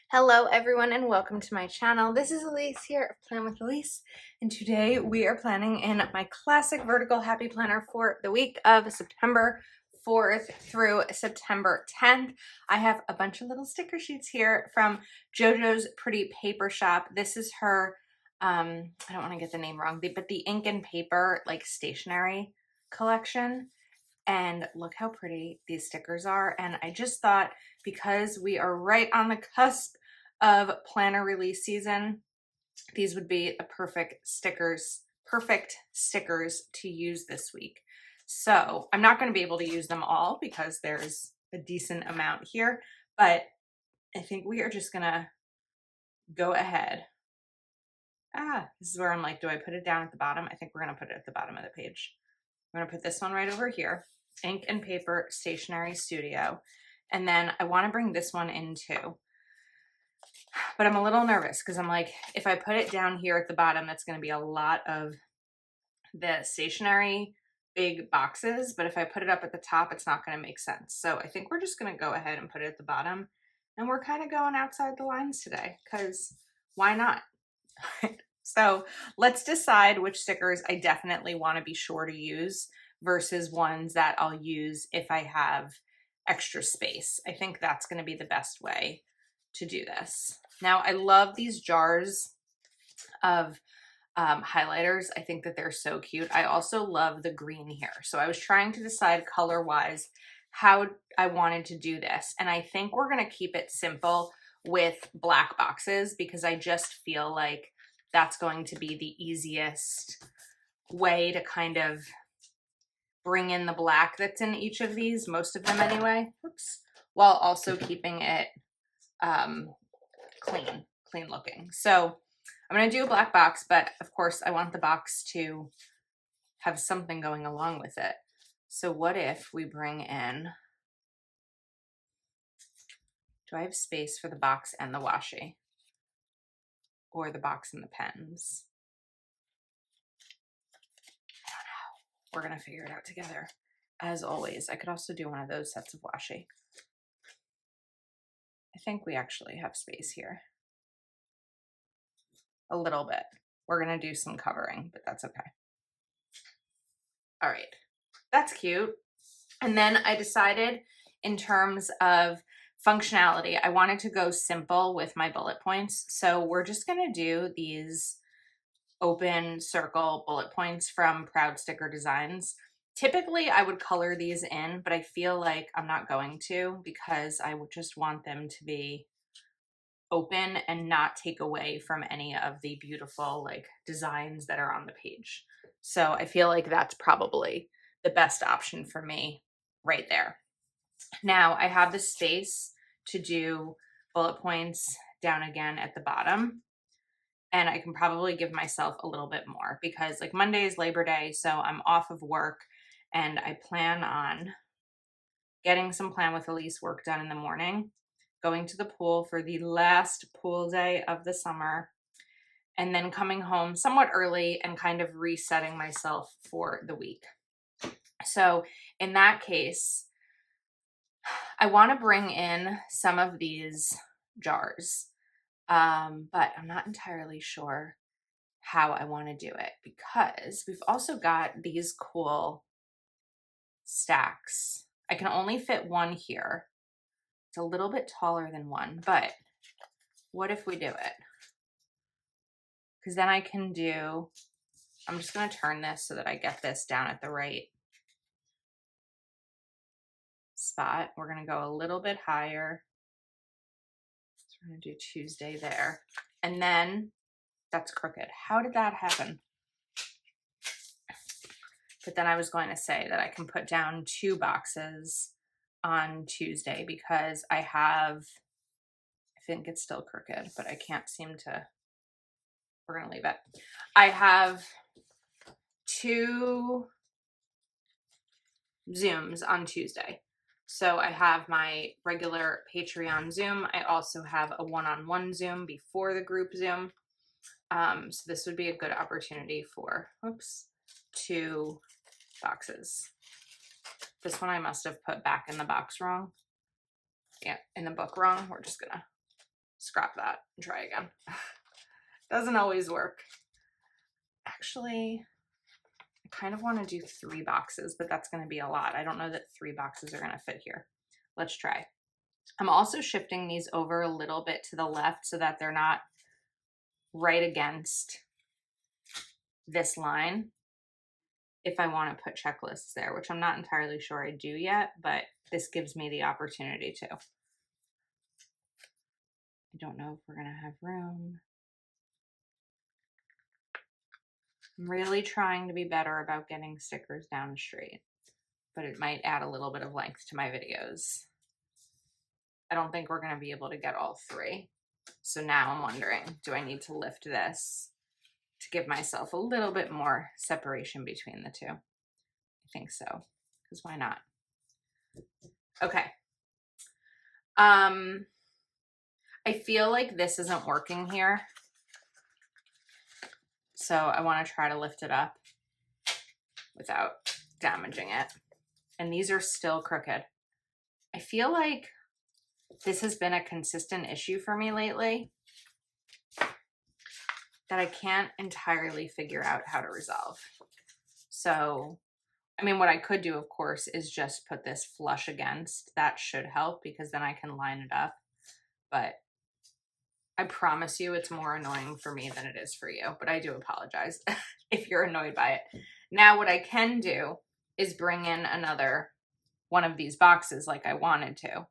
Hello everyone and welcome to my channel. This is Elise here of Plan with Elise, and today we are planning in my classic vertical happy planner for the week of September 4th through September 10th. I have a bunch of little sticker sheets here from JoJo's Pretty Paper Shop. This is her I don't want to get the name wrong, but the ink and paper like stationery collection. And look how pretty these stickers are. And I just thought, because we are right on the cusp of planner release season, these would be a perfect stickers to use this week. So I'm not going to be able to use them all because there's a decent amount here, but I think we are just gonna go ahead. This is where I'm like, do I put it down at the bottom? I think we're gonna put it at the bottom of the page. I'm gonna put this one right over here. Ink and Paper Stationery Studio. And then I want to bring this one in too. But I'm a little nervous because I'm like, if I put it down here at the bottom, that's going to be a lot of the stationery big boxes. But if I put it up at the top, it's not going to make sense. So I think we're just going to go ahead and put it at the bottom. And we're kind of going outside the lines today because why not? So let's decide which stickers I definitely want to be sure to use versus ones that I'll use if I have extra space. I think that's going to be the best way to do this. Now, I love these jars of highlighters. I think that they're so cute. I also love the green here. So I was trying to decide color-wise how I wanted to do this. And I think we're going to keep it simple with black boxes because I just feel like that's going to be the easiest way to kind of bring in the black that's in each of these, most of them anyway, while also keeping it clean looking. So I'm going to do a black box, but of course I want the box to have something going along with it. So what if we bring in, do I have space for the box and the washi? Or the box and the pens? I don't know. We're going to figure it out together. As always, I could also do one of those sets of washi. I think we actually have space here. A little bit. We're going to do some covering, but that's okay. All right. That's cute. And then I decided in terms of functionality, I wanted to go simple with my bullet points. So we're just going to do these open circle bullet points from Proud Sticker Designs. Typically, I would color these in, but I feel like I'm not going to because I would just want them to be open and not take away from any of the beautiful like designs that are on the page. So I feel like that's probably the best option for me right there. Now I have the space to do bullet points down again at the bottom. And I can probably give myself a little bit more because like Monday is Labor Day, so I'm off of work and I plan on getting some Plan with Elise work done in the morning, going to the pool for the last pool day of the summer, and then coming home somewhat early and kind of resetting myself for the week. So in that case, I want to bring in some of these jars, but I'm not entirely sure how I want to do it because we've also got these cool stacks. I can only fit one here. It's a little bit taller than one, but what if we do it? Because then I can do, I'm just going to turn this so that I get this down at the right spot. We're going to go a little bit higher. So we're going to do Tuesday there. And then that's crooked. How did that happen? But then I was going to say that I can put down 2 boxes on Tuesday because I have, I think it's still crooked, but I can't seem to, we're going to leave it. I have 2 Zooms on Tuesday. So I have my regular Patreon Zoom. I also have a one-on-one Zoom before the group Zoom. So this would be a good opportunity for, 2 boxes. This one I must have put back in the box wrong. Yeah, in the book wrong. We're just gonna scrap that and try again. Doesn't always work. Actually, I kind of want to do 3 boxes, but that's going to be a lot. I don't know that 3 boxes are going to fit here. Let's try. I'm also shifting these over a little bit to the left so that they're not right against this line if I want to put checklists there, which I'm not entirely sure I do yet, but this gives me the opportunity to. I don't know if we're going to have room. I'm really trying to be better about getting stickers down straight, but it might add a little bit of length to my videos. I don't think we're going to be able to get all 3. So now I'm wondering, do I need to lift this to give myself a little bit more separation between the 2? I think so, because why not? Okay. I feel like this isn't working here. So I want to try to lift it up without damaging it. And these are still crooked. I feel like this has been a consistent issue for me lately that I can't entirely figure out how to resolve. So, I mean, what I could do, of course, is just put this flush against. That should help because then I can line it up. But I promise you it's more annoying for me than it is for you. But I do apologize if you're annoyed by it. Now, what I can do is bring in another one of these boxes like I wanted to,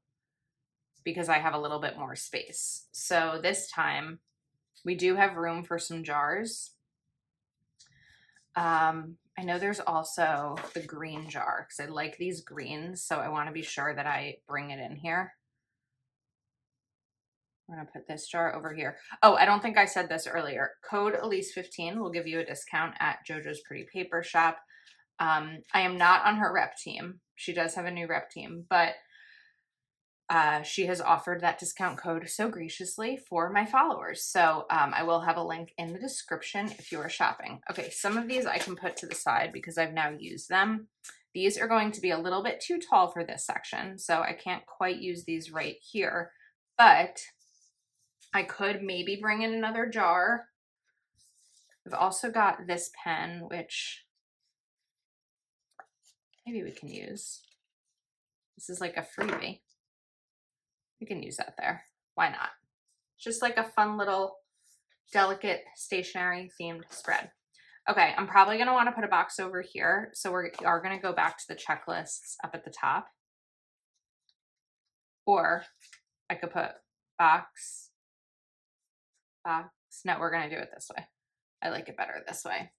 because I have a little bit more space. So this time we do have room for some jars. I know there's also the green jar because I like these greens, so I want to be sure that I bring it in here. I'm going to put this jar over here. Oh, I don't think I said this earlier. Code Elise15 will give you a discount at JoJo's Pretty Paper Shop. I am not on her rep team. She does have a new rep team, but she has offered that discount code so graciously for my followers. So I will have a link in the description if you are shopping. Okay, some of these I can put to the side because I've now used them. These are going to be a little bit too tall for this section, so I can't quite use these right here, but I could maybe bring in another jar. I've also got this pen, which maybe we can use. This is like a freebie. We can use that there. Why not? Just like a fun little delicate stationery themed spread. Okay, I'm probably going to want to put a box over here. So we are going to go back to the checklists up at the top. Or I could put box. No, we're going to do it this way. I like it better this way.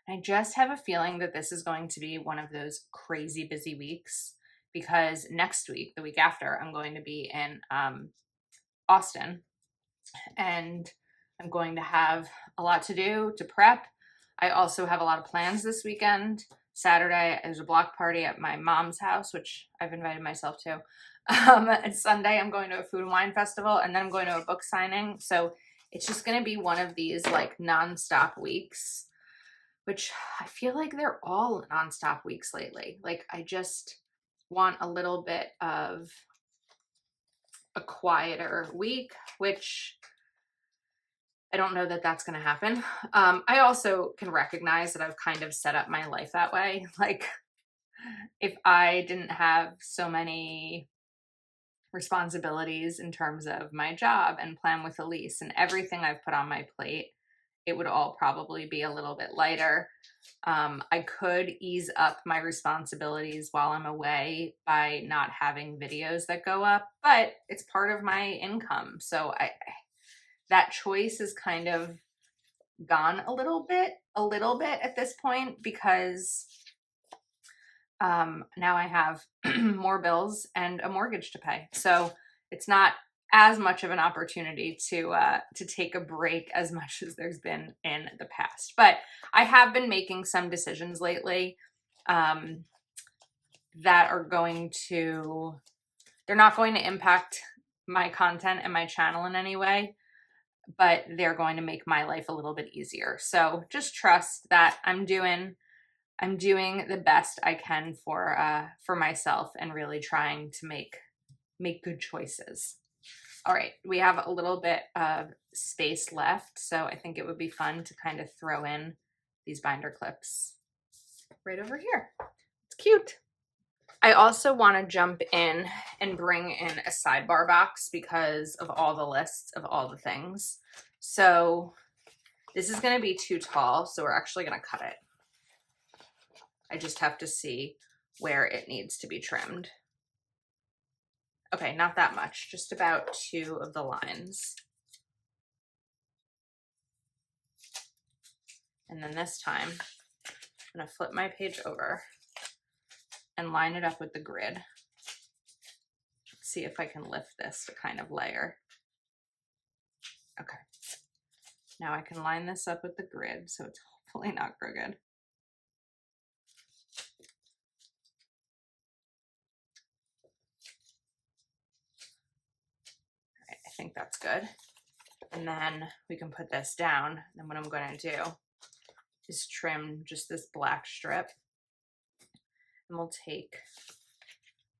I just have a feeling that this is going to be one of those crazy busy weeks because next week, the week after, I'm going to be in Austin and I'm going to have a lot to do to prep. I also have a lot of plans this weekend. Saturday, there's a block party at my mom's house, which I've invited myself to. And Sunday, I'm going to a food and wine festival, and then I'm going to a book signing. So it's just going to be one of these like nonstop weeks, which I feel like they're all nonstop weeks lately. Like I just want a little bit of a quieter week, which I don't know that that's going to happen. I also can recognize that I've kind of set up my life that way. Like if I didn't have so many responsibilities in terms of my job and Plan with Elise and everything I've put on my plate, it would all probably be a little bit lighter. I could ease up my responsibilities while I'm away by not having videos that go up, but it's part of my income. So that choice is kind of gone a little bit at this point because now I have more bills and a mortgage to pay. So it's not as much of an opportunity to take a break as much as there's been in the past. But I have been making some decisions lately that are going to, they're not going to impact my content and my channel in any way, but they're going to make my life a little bit easier. So just trust that I'm doing the best I can for myself and really trying to make good choices. All right, we have a little bit of space left, so I think it would be fun to kind of throw in these binder clips right over here. It's cute. I also want to jump in and bring in a sidebar box because of all the lists of all the things. So this is going to be too tall, so we're actually going to cut it. I just have to see where it needs to be trimmed. Okay, not that much, just about 2 of the lines. And then this time, I'm going to flip my page over and line it up with the grid. Let's see if I can lift this to kind of layer. Okay. Now I can line this up with the grid so it's hopefully not crooked. All right, I think that's good. And then we can put this down. And what I'm going to do is trim just this black strip. And we'll take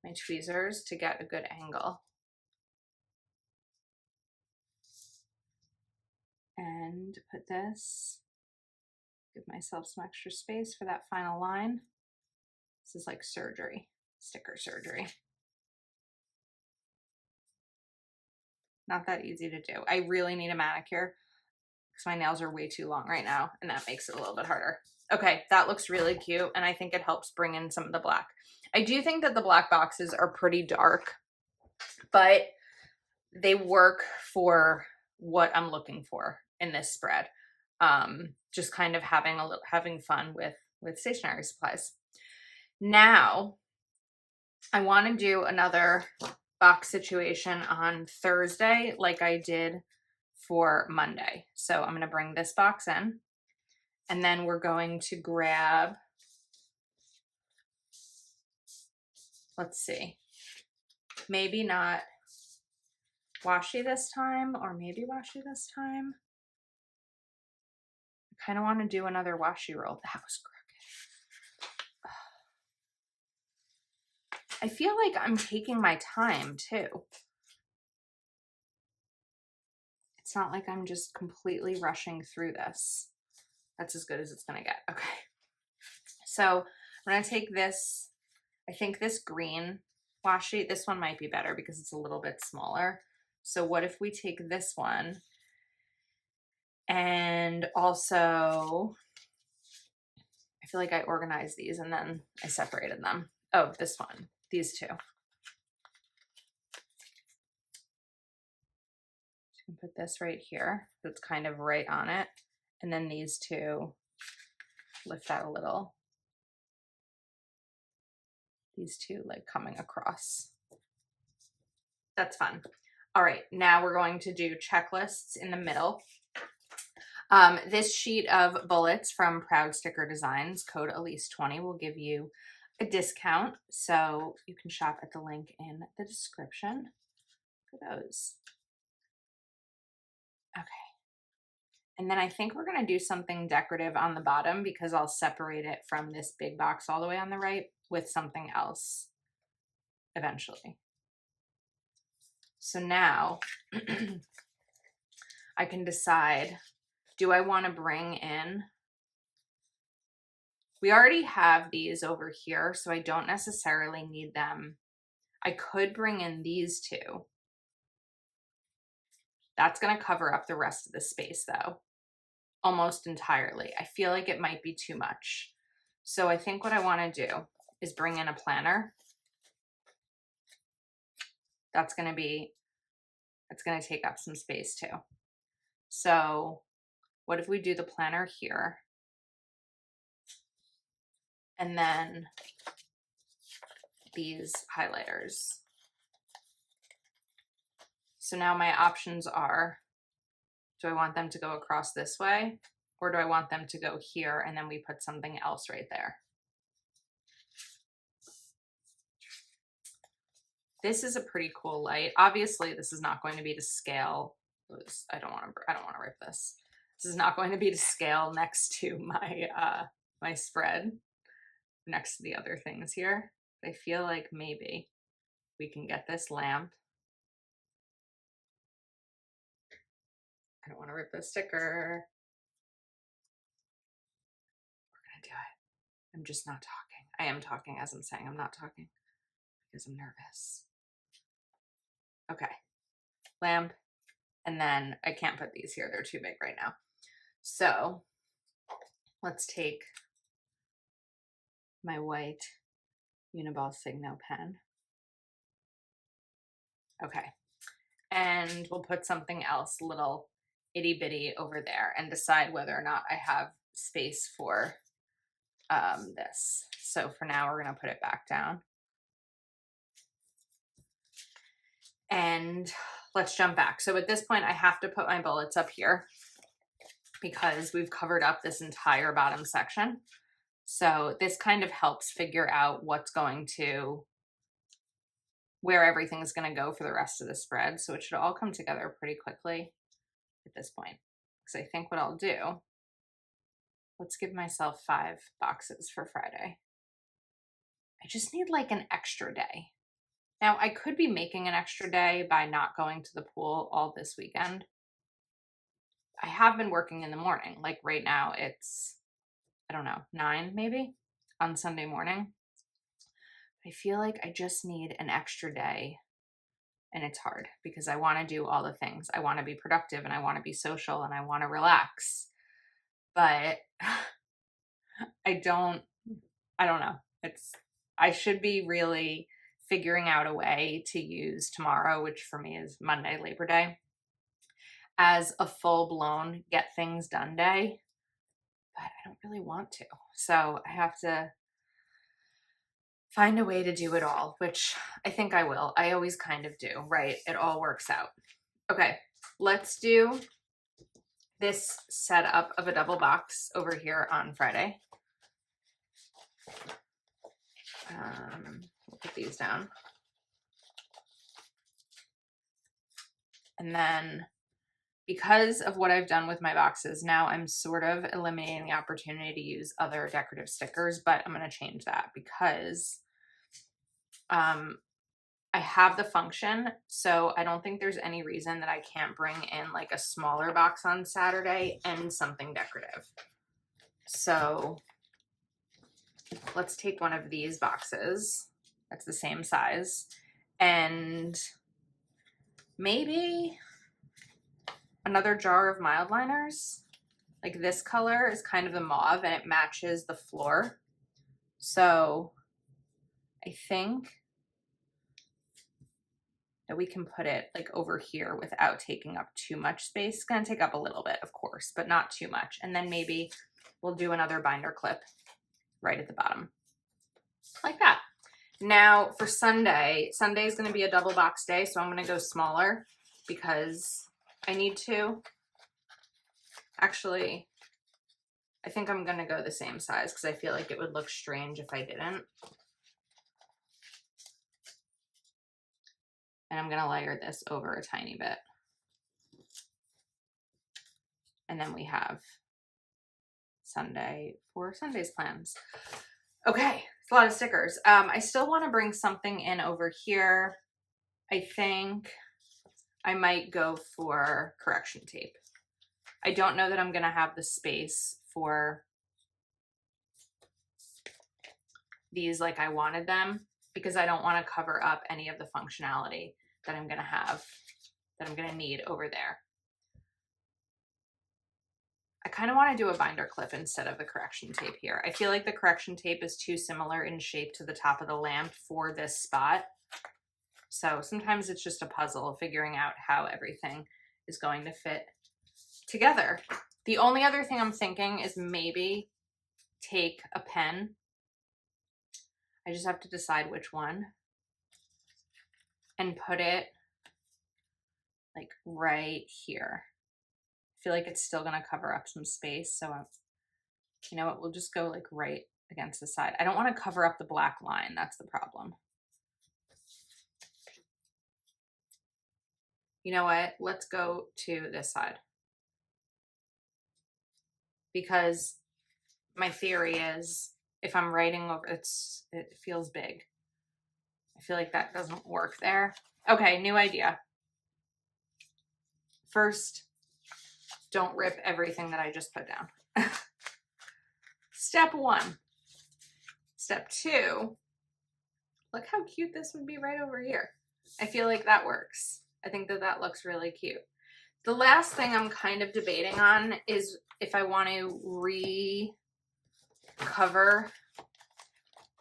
my tweezers to get a good angle. And put this, give myself some extra space for that final line. This is like surgery, sticker surgery. Not that easy to do. I really need a manicure because my nails are way too long right now, and that makes it a little bit harder. Okay, that looks really cute, and I think it helps bring in some of the black. I do think that the black boxes are pretty dark, but they work for what I'm looking for in this spread. Just kind of having fun with stationery supplies. Now, I want to do another box situation on Thursday like I did for Monday. So I'm going to bring this box in, and then we're going to grab, let's see, maybe not washi this time, or maybe washi this time. I kind of want to do another washi roll. That was crooked. I feel like I'm taking my time too. It's not like I'm just completely rushing through this. That's as good as it's gonna get. Okay. So I'm gonna take this, I think this green washi, this one might be better because it's a little bit smaller. So what if we take this one and also, I feel like I organized these and then I separated them. Oh, this one, these two. Put this right here. That's kind of right on it. And then these two, lift that a little. These two like coming across. That's fun. All right, now we're going to do checklists in the middle. This sheet of bullets from Proud Sticker Designs, code Elise20, will give you a discount. So you can shop at the link in the description for those. Okay. And then I think we're going to do something decorative on the bottom because I'll separate it from this big box all the way on the right with something else eventually. So now I can decide, do I want to bring in, we already have these over here, so I don't necessarily need them. I could bring in these two. That's going to cover up the rest of the space though, almost entirely. I feel like it might be too much. So I think what I want to do is bring in a planner. That's going to take up some space too. So what if we do the planner here? And then these highlighters. So now my options are, do I want them to go across this way? Or do I want them to go here and then we put something else right there? This is a pretty cool light. Obviously, this is not going to be to scale. I don't want to rip this. This is not going to be to scale next to my my spread, next to the other things here. I feel like maybe we can get this lamp I don't want to rip the sticker. We're going to do it. I'm just not talking. I am talking as I'm saying I'm not talking because I'm nervous. Okay. Lamp. And then I can't put these here. They're too big right now. So let's take my white Uniball Signo pen. Okay. And we'll put something else, little itty bitty over there, and decide whether or not I have space for this. So for now, we're going to put it back down. And let's jump back. So at this point, I have to put my bullets up here because we've covered up this entire bottom section. So this kind of helps figure out what's going to, where everything's going to go for the rest of the spread. So it should all come together pretty quickly at this point. Because I think what I'll do, let's give myself 5 boxes for Friday. I just need like an extra day. Now I could be making an extra day by not going to the pool all this weekend. I have been working in the morning. Like right now it's, I don't know, 9 maybe on Sunday morning. I feel like I just need an extra day, and it's hard because I want to do all the things. I want to be productive and I want to be social and I want to relax. But I don't know. I should be really figuring out a way to use tomorrow, which for me is Monday, Labor Day, as a full-blown get things done day. But I don't really want to. So I have to find a way to do it all, which I think I will. I always kind of do, right? It all works out. Okay, let's do this setup of a double box over here on Friday. We'll put these down. And then because of what I've done with my boxes, now I'm sort of eliminating the opportunity to use other decorative stickers, but I'm going to change that because I have the function, so I don't think there's any reason that I can't bring in like a smaller box on Saturday and something decorative. So let's take one of these boxes that's the same size, and maybe another jar of mild liners. Like this color is kind of the mauve and it matches the floor. So I think that we can put it like over here without taking up too much space. It's gonna take up a little bit, of course, but not too much. And then maybe we'll do another binder clip right at the bottom, like that. Now for Sunday, Sunday is gonna be a double box day, so I'm gonna go smaller because I need to. Actually, I think I'm gonna go the same size because I feel like it would look strange if I didn't. And I'm gonna layer this over a tiny bit. And then we have Sunday for Sunday's plans. Okay, it's a lot of stickers. I still wanna bring something in over here. I think I might go for correction tape. I don't know that I'm gonna have the space for these like I wanted them, because I don't want to cover up any of the functionality that I'm going to have, that I'm going to need over there. I kind of want to do a binder clip instead of the correction tape here. I feel like the correction tape is too similar in shape to the top of the lamp for this spot. So sometimes it's just a puzzle figuring out how everything is going to fit together. The only other thing I'm thinking is maybe take a pen. I just have to decide which one, and put it like right here. I feel like it's still gonna cover up some space, so you know what, we'll just go like right against the side. I don't want to cover up the black line, that's the problem. You know what, let's go to this side, because my theory is if I'm writing over, it feels big. I feel like that doesn't work there. Okay, new idea. First, don't rip everything that I just put down. Step 1. Step 2, look how cute this would be right over here. I feel like that works. I think that that looks really cute. The last thing I'm kind of debating on is if I want to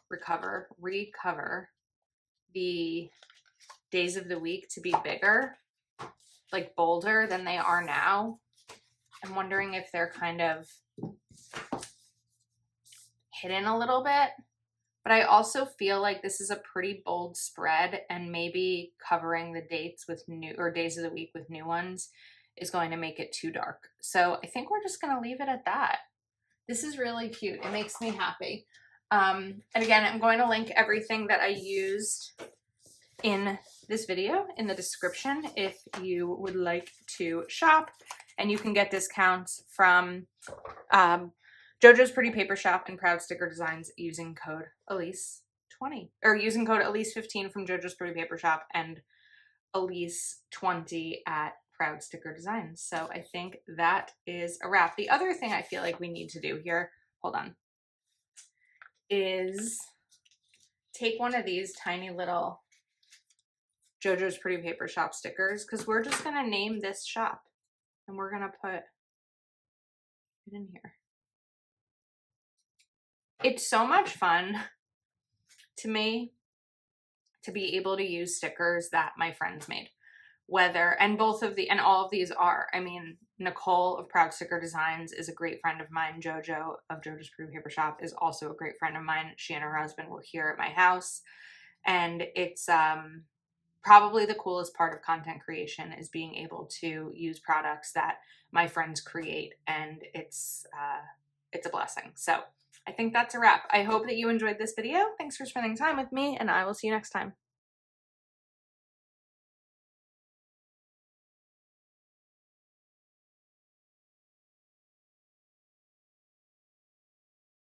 recover the days of the week to be bigger, like bolder than they are now. I'm wondering if they're kind of hidden a little bit, but I also feel like this is a pretty bold spread, and maybe covering the dates with days of the week with new ones is going to make it too dark. So I think we're just going to leave it at that. This is really cute. It makes me happy. And again, I'm going to link everything that I used in this video in the description if you would like to shop, and you can get discounts from JoJo's Pretty Paper Shop and Proud Sticker Designs using code Elise20, or using code Elise15 from JoJo's Pretty Paper Shop and Elise20 at Proud Sticker Designs. So I think that is a wrap. The other thing I feel like we need to do here, hold on, is take one of these tiny little JoJo's Pretty Paper Shop stickers, because we're just going to name this shop and we're going to put it in here. It's so much fun to me to be able to use stickers that my friends made. And all of these are, I mean, Nicole of Proud Sticker Designs is a great friend of mine. JoJo of JoJo's Pretty Paper Shop is also a great friend of mine. She and her husband were here at my house, and it's probably the coolest part of content creation is being able to use products that my friends create, and it's a blessing. So I think that's a wrap. I hope that you enjoyed this video. Thanks for spending time with me, and I will see you next time.